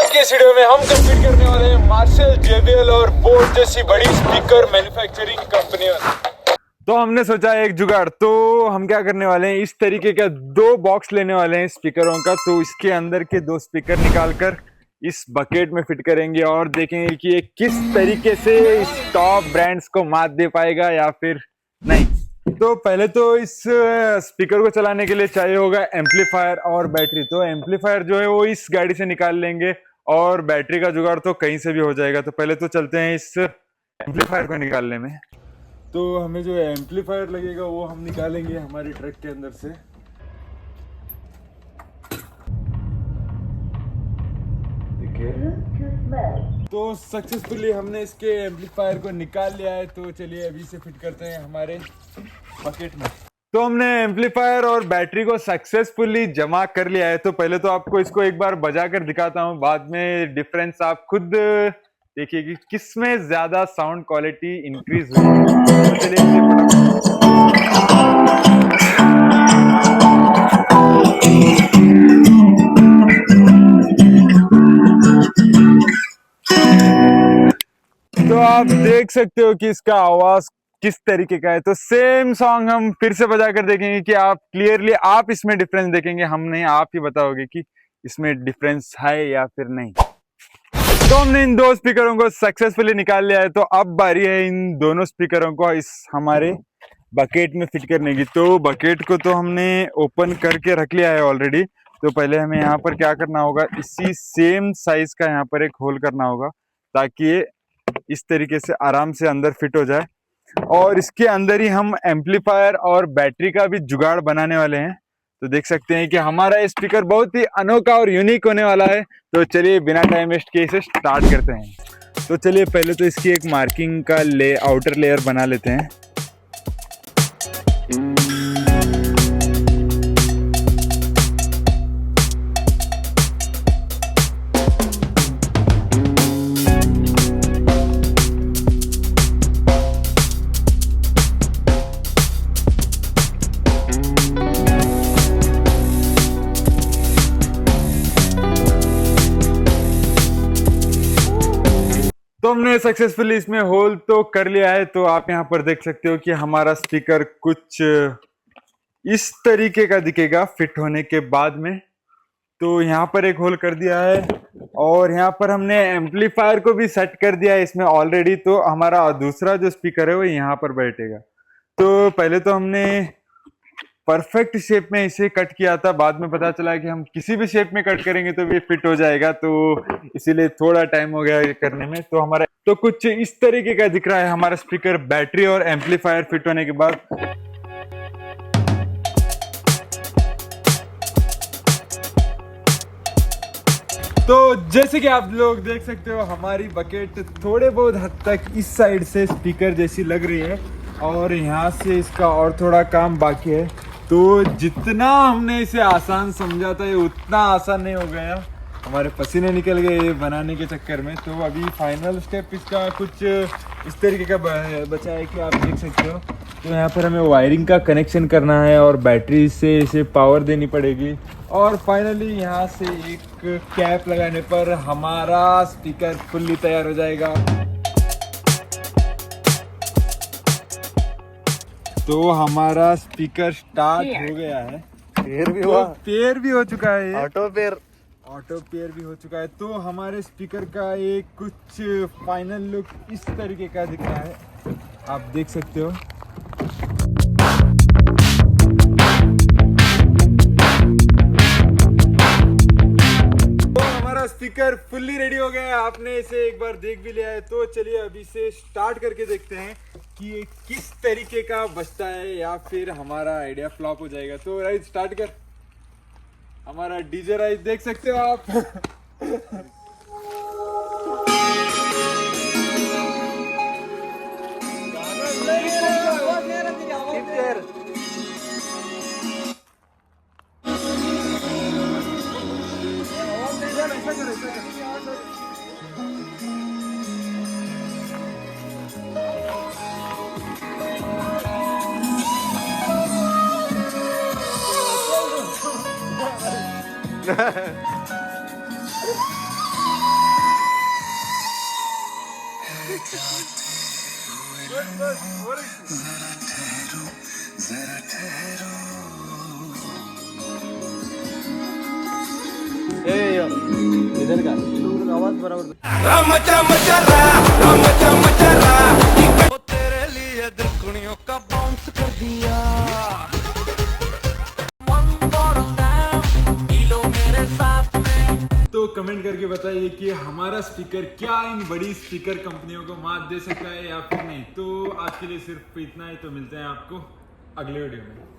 के इस वीडियो में हम कंपीट करने वाले हैं मार्शल, JBL और बोट जैसी बड़ी स्पीकर मैन्युफैक्चरिंग कंपनियों से। तो हमने सोचा एक जुगाड़, तो हम क्या करने वाले हैं, इस तरीके का 2 बॉक्स लेने वाले हैं स्पीकरों का। तो इसके अंदर के 2 स्पीकर निकालकर इस बकेट में फिट करेंगे और देखेंगे कि ये किस तरीके से इस टॉप ब्रांड्स को मात दे पाएगा या फिर नहीं। तो पहले तो इस स्पीकर को चलाने के लिए चाहिए होगा एम्पलीफायर और बैटरी। तो एम्पलीफायर जो है वो इस गाड़ी से निकाल लेंगे और बैटरी का जुगाड़ तो कहीं से भी हो जाएगा। तो पहले तो चलते हैं इस एम्पलीफायर को निकालने में। तो हमें जो एम्पलीफायर लगेगा वो हम निकालेंगे हमारी ट्रक के अंदर से। तो सक्सेसफुली हमने इसके एम्पलीफायर को निकाल लिया है। तो चलिए अभी से फिट करते हैं हमारे बकेट में। तो हमने एम्पलीफायर और बैटरी को सक्सेसफुली जमा कर लिया है। तो पहले तो आपको इसको एक बार बजा कर दिखाता हूँ, बाद में डिफरेंस आप खुद देखिए कि किसमें ज्यादा साउंड क्वालिटी इंक्रीज हुई है। तो चलिए तो आप देख सकते हो कि इसका आवाज किस तरीके का है। तो सेम सॉन्ग हम फिर से बजा कर देखेंगे कि आप क्लियरली आप इसमें डिफरेंस देखेंगे, हम नहीं, आप ही बताओगे कि इसमें डिफरेंस है या फिर नहीं। तो हमने इन 2 स्पीकरों को सक्सेसफुली निकाल लिया है। तो अब बारी है इन दोनों स्पीकरों को इस हमारे बकेट में फिट करने की। तो बकेट को तो हमने ओपन करके रख लिया है ऑलरेडी। तो पहले हमें यहाँ पर क्या करना होगा, इसी सेम साइज का यहाँ पर एक होल करना होगा ताकि ये इस तरीके से आराम से अंदर फिट हो जाए। और इसके अंदर ही हम एम्पलीफायर और बैटरी का भी जुगाड़ बनाने वाले हैं। तो देख सकते हैं कि हमारा स्पीकर बहुत ही अनोखा और यूनिक होने वाला है। तो चलिए बिना टाइम वेस्ट किए इसे स्टार्ट करते हैं। तो चलिए पहले तो इसकी एक मार्किंग का आउटर लेयर बना लेते हैं। तो हमने सक्सेसफुली इसमें होल तो कर लिया है। तो आप यहाँ पर देख सकते हो कि हमारा स्पीकर कुछ इस तरीके का दिखेगा फिट होने के बाद में। तो यहाँ पर एक होल कर दिया है और यहाँ पर हमने एम्पलीफायर को भी सेट कर दिया है इसमें ऑलरेडी। तो हमारा दूसरा जो स्पीकर है वो यहाँ पर बैठेगा। तो पहले तो हमने परफेक्ट शेप में इसे कट किया था, बाद में पता चला कि हम किसी भी शेप में कट करेंगे तो ये फिट हो जाएगा। तो इसीलिए थोड़ा टाइम हो गया करने में। तो हमारा तो कुछ इस तरीके का दिख रहा है हमारा स्पीकर बैटरी और एम्पलीफायर फिट होने के बाद। तो जैसे कि आप लोग देख सकते हो हमारी बकेट थोड़े बहुत हद तक इस साइड से स्पीकर जैसी लग रही है और यहाँ से इसका और थोड़ा काम बाकी है। तो जितना हमने इसे आसान समझा था ये उतना आसान नहीं हो गया, हमारे पसीने निकल गए ये बनाने के चक्कर में। तो अभी फाइनल स्टेप इसका कुछ इस तरीके का बचा है कि आप देख सकते हो। तो यहाँ पर हमें वायरिंग का कनेक्शन करना है और बैटरी से इसे पावर देनी पड़ेगी और फाइनली यहाँ से एक कैप लगाने पर हमारा स्पीकर फुल्ली तैयार हो जाएगा। तो हमारा स्पीकर स्टार्ट हो गया है। पेयर भी हुआ, पेयर भी हो चुका है, ऑटो पेयर भी हो चुका है। तो हमारे स्पीकर का एक कुछ फाइनल लुक इस तरीके का दिख रहा है, आप देख सकते हो। तो हमारा स्पीकर फुल्ली रेडी हो गया है, आपने इसे एक बार देख भी लिया है। तो चलिए अभी से स्टार्ट करके देखते हैं कि ये किस तरीके का बजता है या फिर हमारा आइडिया फ्लॉप हो जाएगा। तो राइट स्टार्ट कर। हमारा डीजे राइट देख सकते हो आप। इधर का आवाज बराबर तेरे लिए दुनिया का बाउंस कर दिया तो कमेंट करके बताइए कि हमारा स्पीकर क्या इन बड़ी स्पीकर कंपनियों को मात दे सकता है या फिर नहीं। तो आज के लिए सिर्फ इतना ही, तो मिलते हैं आपको अगले वीडियो में।